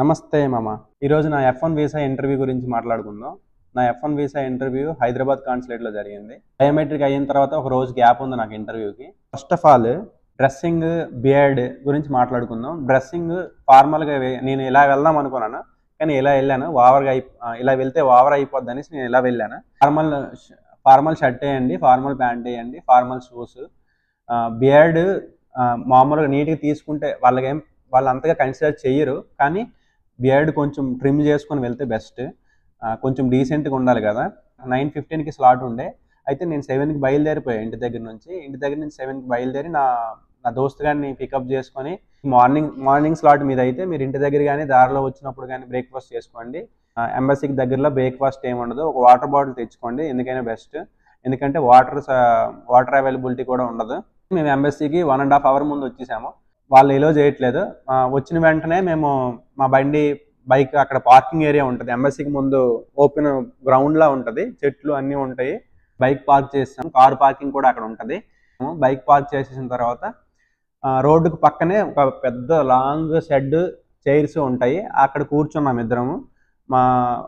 నమస్తే మామ. ఈరోజు నా F1 వీసా ఇంటర్వ్యూ గురించి మాట్లాడుకుందాం. నా F1 వీసా ఇంటర్వ్యూ హైదరాబాద్ కాన్సులేట్లో జరిగింది. బయోమెట్రిక్ అయిన తర్వాత ఒక రోజు గ్యాప్ ఉంది నాకు ఇంటర్వ్యూకి. First of all dressing, beard గురించి మాట్లాడుకుందాం. డ్రెస్సింగ్ ఫార్మల్గా నేను ఇలా వెళ్దాం అనుకున్నాను, కానీ ఇలా వెళ్ళాను. ఇలా వెళ్తే ఓవర్ అయిపోద్ది అనేసి నేను ఇలా వెళ్ళాను. ఫార్మల్ షర్ట్ వేయండి, ఫార్మల్ ప్యాంట్ వేయండి, ఫార్మల్ షూస్. బియర్డ్ మామూలుగా నీట్గా తీసుకుంటే వాళ్ళు అంతగా కన్సిడర్ చెయ్యరు, కానీ బియర్డ్ కొంచెం ట్రిమ్ చేసుకొని వెళ్తే బెస్ట్. కొంచెం డీసెంట్గా ఉండాలి కదా. 9:15కి స్లాట్ ఉండే, అయితే నేను 7కి బయలుదేరిపోయాను. ఇంటి దగ్గర నుంచి 7కి బయలుదేరి నా దోస్తు గారిని పికప్ చేసుకొని మార్నింగ్ స్లాట్ మీద అయితే మీరు ఇంటి దగ్గర కానీ దారిలో వచ్చినప్పుడు కానీ బ్రేక్ఫాస్ట్ చేసుకోండి. ఎంబసీకి దగ్గరలో బ్రేక్ఫాస్ట్ ఏమి ఉండదు. ఒక వాటర్ బాటిల్ తెచ్చుకోండి, ఎందుకైనా బెస్ట్. ఎందుకంటే వాటర్ అవైలబిలిటీ కూడా ఉండదు. మేము ఎంబసీకి 1.5 hour ముందు వచ్చేసాము. వాళ్ళు ఎలో చేయట్లేదు. వచ్చిన వెంటనే మేము మా బైక్ అక్కడ పార్కింగ్ ఏరియా ఉంటుంది. ఎంబసీకి ముందు ఓపెన్ గ్రౌండ్లా ఉంటుంది, చెట్లు అన్నీ ఉంటాయి. బైక్ పార్క్ చేసాం. కార్ పార్కింగ్ కూడా అక్కడ ఉంటుంది. బైక్ పార్క్ చేసేసిన తర్వాత రోడ్డుకు పక్కనే ఒక పెద్ద లాంగ్ షెడ్, చైర్స్ ఉంటాయి. అక్కడ కూర్చున్నాం ఇద్దరము.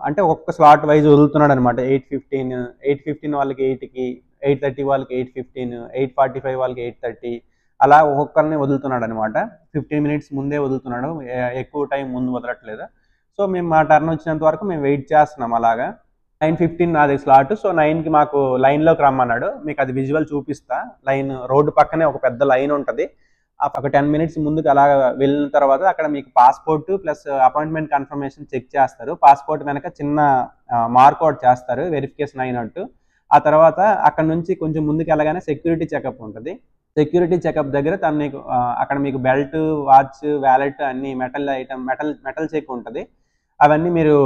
అంటే ఒక్కొక్క స్లాట్ వైజ్ వదులుతున్నాడు అనమాట. 8:15 వాళ్ళకి 8కి, 8:30 వాళ్ళకి 8:15, 8:45 వాళ్ళకి 8:30, అలా ఒక్కొక్కరిని వదులుతున్నాడు అనమాట. 15 minutes ముందే వదులుతున్నాడు, ఎక్కువ టైం ముందు వదలట్లేదు. సో మేము మా టర్న్ వచ్చినంత వరకు మేము వెయిట్ చేస్తున్నాం. అలాగా 9:15 నాది స్లాట్. సో 9కి మాకు లైన్లోకి రమ్మన్నాడు. మీకు అది విజువల్ చూపిస్తా. రోడ్డు పక్కనే ఒక పెద్ద లైన్ ఉంటుంది. ఒక 10 minutes ముందుకు అలా వెళ్ళిన తర్వాత అక్కడ మీకు passport plus appointment confirmation check చేస్తారు. పాస్పోర్ట్ వెనక చిన్న మార్క్ అవుట్ చేస్తారు, వెరిఫికేషన్ అయినట్టు. ఆ తర్వాత అక్కడ నుంచి కొంచెం ముందుకు వెళ్ళగానే సెక్యూరిటీ చెకప్ ఉంటుంది. సెక్యూరిటీ చెకప్ దగ్గర అక్కడ మీకు బెల్ట్, వాచ్, వ్యాలెట్ అన్ని మెటల్ చెక్ ఉంటుంది. అవన్నీ మీరు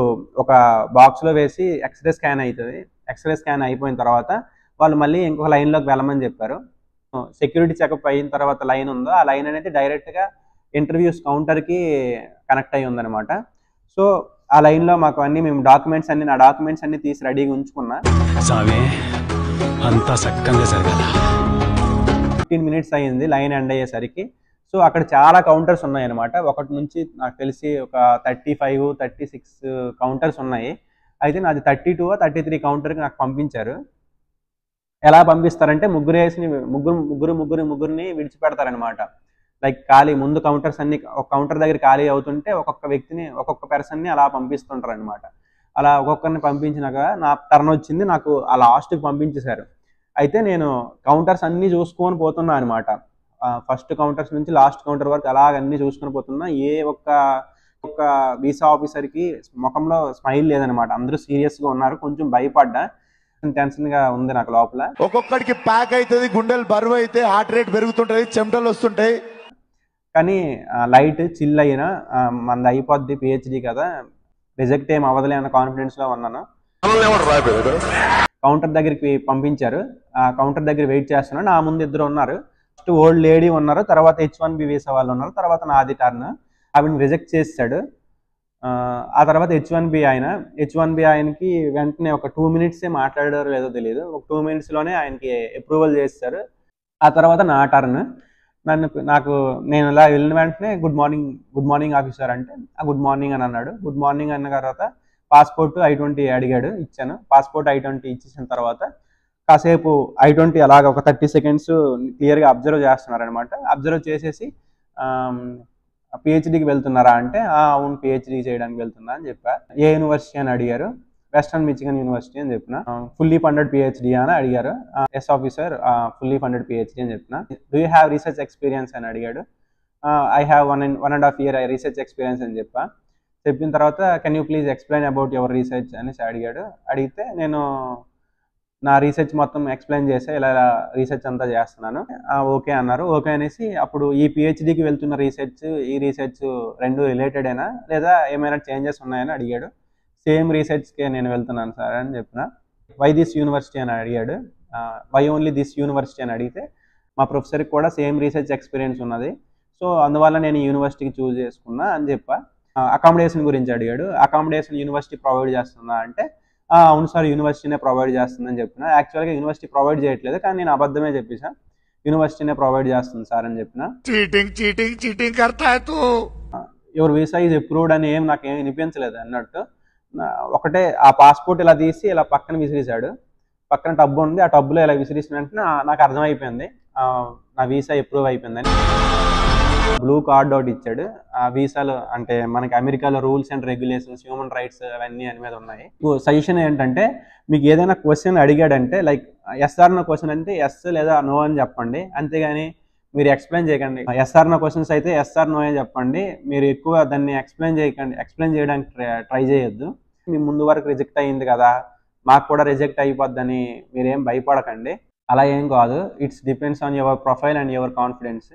ఒక బాక్స్లో వేసి ఎక్స్రే స్కాన్ అవుతుంది. ఎక్స్రే స్కాన్ అయిపోయిన తర్వాత వాళ్ళు మళ్ళీ ఇంకొక లైన్లోకి వెళ్ళమని చెప్పారు. సెక్యూరిటీ చెకప్ అయిన తర్వాత లైన్ ఉందో ఆ లైన్ అనేది డైరెక్ట్గా ఇంటర్వ్యూస్ కౌంటర్కి కనెక్ట్ అయ్యి ఉందన్నమాట. సో ఆ లైన్లో మాకు మేము నా డాక్యుమెంట్స్ అన్ని తీసి రెడీగా ఉంచుకున్నా. 15 minutes అయ్యింది లైన్ ఎండ్ అయ్యేసరికి. సో అక్కడ చాలా కౌంటర్స్ ఉన్నాయన్నమాట. ఒకటి నుంచి నాకు తెలిసి ఒక 35, 36 కౌంటర్స్ ఉన్నాయి. అయితే నాది 32, 33 కౌంటర్కి నాకు పంపించారు. ఎలా పంపిస్తారంటే ముగ్గురిని విడిచిపెడతారనమాట. లైక్ ఖాళీ ముందు కౌంటర్స్ అన్ని, ఒక కౌంటర్ దగ్గర ఖాళీ అవుతుంటే ఒక్కొక్క పర్సన్ని అలా పంపిస్తుంటారు అనమాట. అలా ఒక్కొక్కరిని పంపించినాక నా టర్న్ వచ్చింది. నాకు ఆ లాస్ట్కి పంపించేశారు. అయితే నేను కౌంటర్స్ అన్నీ చూసుకొని పోతున్నా అనమాట. ఫస్ట్ కౌంటర్స్ నుంచి లాస్ట్ కౌంటర్ వరకు అలాగన్నీ చూసుకొని పోతున్నా. ఒక్క వీసా ఆఫీసర్కి ముఖంలో స్మైల్ లేదనమాట. అందరూ సీరియస్గా ఉన్నారు. కొంచెం భయపడ్డా, టెన్షన్గా ఉంది నాకు లోపల. ఒక్కొక్కడికి ప్యాక్ అవుతుంది, గుండెలు బరువు అయితే, హార్ట్ రేట్ పెరుగుతుంటది, చెమటలు వస్తుంటాయి. కానీ లైట్ చిల్ అయినా మనది అయిపోద్ది, పిహెచ్డి కదా, రిజెక్ట్ ఏం అవ్వదులే అన్న కాన్ఫిడెన్స్లో ఉన్నాను. కౌంటర్ దగ్గరికి పంపించారు. ఆ కౌంటర్ దగ్గర వెయిట్ చేస్తున్నాను. నా ముందు ఇద్దరు ఉన్నారు. ఫస్ట్ ఓల్డ్ లేడీ ఉన్నారు, తర్వాత H1B వీసా వాళ్ళు ఉన్నారు, తర్వాత నాది టర్న్. ఆవిడని రిజెక్ట్ చేశాడు. ఆ తర్వాత H1B ఆయనకి వెంటనే ఒక 2 minutes మాట్లాడారో లేదో తెలియదు. ఒక 2 minutesలోనే ఆయనకి అప్రూవల్ చేస్తారు. ఆ తర్వాత నా టర్న్. నేను ఇలా వెళ్ళిన వెంటనే గుడ్ మార్నింగ్ ఆఫీసర్ అంటే గుడ్ మార్నింగ్ అని అన్నాడు. గుడ్ మార్నింగ్ అన్న తర్వాత పాస్పోర్ట్ I-20 అడిగాడు, ఇచ్చాను. పాస్పోర్ట్ I-20 ఇచ్చేసిన తర్వాత కాసేపు I-20 అలాగ ఒక 30 seconds క్లియర్గా అబ్జర్వ్ చేస్తున్నారనమాట. అబ్జర్వ్ చేసేసి పిహెచ్డికి వెళ్తున్నారా అంటే అవును, పిహెచ్డి చేయడానికి వెళ్తున్నా అని చెప్పా. ఏ యూనివర్సిటీ అని అడిగారు. వెస్టర్న్ మిచిగన్ యూనివర్సిటీ అని చెప్పిన. ఫుల్లీ ఫండెడ్ పిహెచ్డి అని అడిగారు. Yes officer, fully funded PhD అని చెప్పిన. Do you have research experience అని అడిగాడు. I have 1.5 year research experience అని చెప్పిన తర్వాత can you please explain about your research అనేసి అడిగాడు. అడిగితే నేను నా రీసెర్చ్ మొత్తం ఎక్స్ప్లెయిన్ చేస్తే ఇలా రీసెర్చ్ అంతా చేస్తున్నాను. ఓకే అన్నారు. ఓకే అనేసి అప్పుడు ఈ పిహెచ్డికి వెళ్తున్న ఈ రీసెర్చ్ రెండు రిలేటెడేనా లేదా ఏమైనా చేంజెస్ ఉన్నాయని అడిగాడు. సేమ్ రీసెర్చ్కే నేను వెళ్తున్నాను సార్ అని చెప్పిన. వై దిస్ యూనివర్సిటీ అని అడిగాడు. వై ఓన్లీ దిస్ యూనివర్సిటీ అని అడిగితే మా ప్రొఫెసర్కి కూడా సేమ్ రీసెర్చ్ ఎక్స్పీరియన్స్ ఉన్నది, సో అందువల్ల నేను యూనివర్సిటీకి చూస్ చేసుకున్నా అని చెప్పా. అకామిడేషన్ గురించి అడిగాడు. అకామిడేషన్ యూనివర్సిటీ ప్రొవైడ్ చేస్తుందా అంటే అవును సార్, యూనివర్సిటీనే ప్రొవైడ్ చేస్తుందని చెప్పిన. యాక్చువల్గా యూనివర్సిటీ ప్రొవైడ్ చేయట్లేదు, కానీ నేను అబద్ధమే చెప్పేసాను. యూనివర్సిటీనే ప్రొవైడ్ చేస్తుంది సార్ అని చెప్పిన. యువర్ వీసా ఈజ్ అప్రూవ్డ్ అని నాకేం వినిపించలేదు అన్నట్టు. ఒకటే ఆ పాస్పోర్ట్ ఇలా తీసి ఇలా పక్కన విసిరేశాడు. పక్కన టబ్ ఉంది, ఆ టబ్లో ఇలా విసిరేసిన వెంటనే నాకు అర్థమైపోయింది నా వీసా అప్రూవ్ అయిపోయిందని. బ్లూ కార్డ్ ఒకటి ఇచ్చాడు. ఆ వీసాలో అంటే మనకి అమెరికాలో rules and regulations, human rights అవన్నీ అని మీద ఉన్నాయి. సజెషన్ ఏంటంటే మీకు ఏదైనా క్వశ్చన్ అడిగాడంటే like yes or no question అంటే ఎస్ లేదా నో అని చెప్పండి, అంతేగాని మీరు ఎక్స్ప్లెయిన్ చేయకండి. ఎస్ ఆర్ నో క్వశ్చన్స్ అయితే ఎస్ ఆర్ నో అని చెప్పండి, మీరు ఎక్కువ దాన్ని ఎక్స్ప్లెయిన్ చేయడానికి ట్రై చేయొద్దు. మీ ముందు వరకు రిజెక్ట్ అయ్యింది కదా, మాకు కూడా రిజెక్ట్ అయిపోద్దని మీరేం భయపడకండి. అలా ఏం కాదు. It's depends on your profile and your confidence.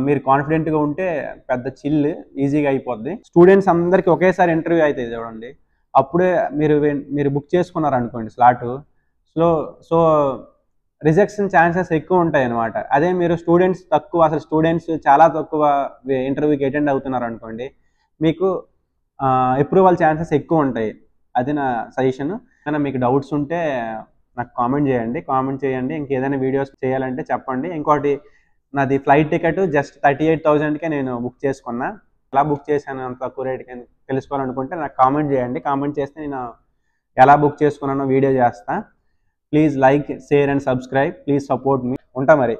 మీరు కాన్ఫిడెంట్గా ఉంటే పెద్ద చిల్ ఈజీగా అయిపోద్ది. స్టూడెంట్స్ అందరికీ ఒకేసారి ఇంటర్వ్యూ అవుతుంది చూడండి, అప్పుడే మీరు బుక్ చేసుకున్నారనుకోండి స్లాటు, సో రిజెక్షన్ ఛాన్సెస్ ఎక్కువ ఉంటాయి అన్నమాట. అదే మీరు స్టూడెంట్స్ తక్కువ, అసలు స్టూడెంట్స్ చాలా తక్కువ ఇంటర్వ్యూకి అటెండ్ అవుతున్నారు అనుకోండి, మీకు అప్రూవల్ ఛాన్సెస్ ఎక్కువ ఉంటాయి. అది నా సజెషన్. ఏమైనా మీకు డౌట్స్ ఉంటే నాకు కామెంట్ చేయండి. ఇంకేదైనా వీడియోస్ చేయాలంటే చెప్పండి. ఇంకోటి, నాది ఫ్లైట్ టికెట్ జస్ట్ 38,000కే నేను బుక్ చేసుకున్నా. ఎలా బుక్ చేశాను అంత తక్కువ రేట్కి తెలుసుకోవాలనుకుంటే నాకు కామెంట్ చేయండి. కామెంట్ చేస్తే నేను ఎలా బుక్ చేసుకున్నానో వీడియో చేస్తా. Please like, share and subscribe. Please support me. ఉంటా మరి.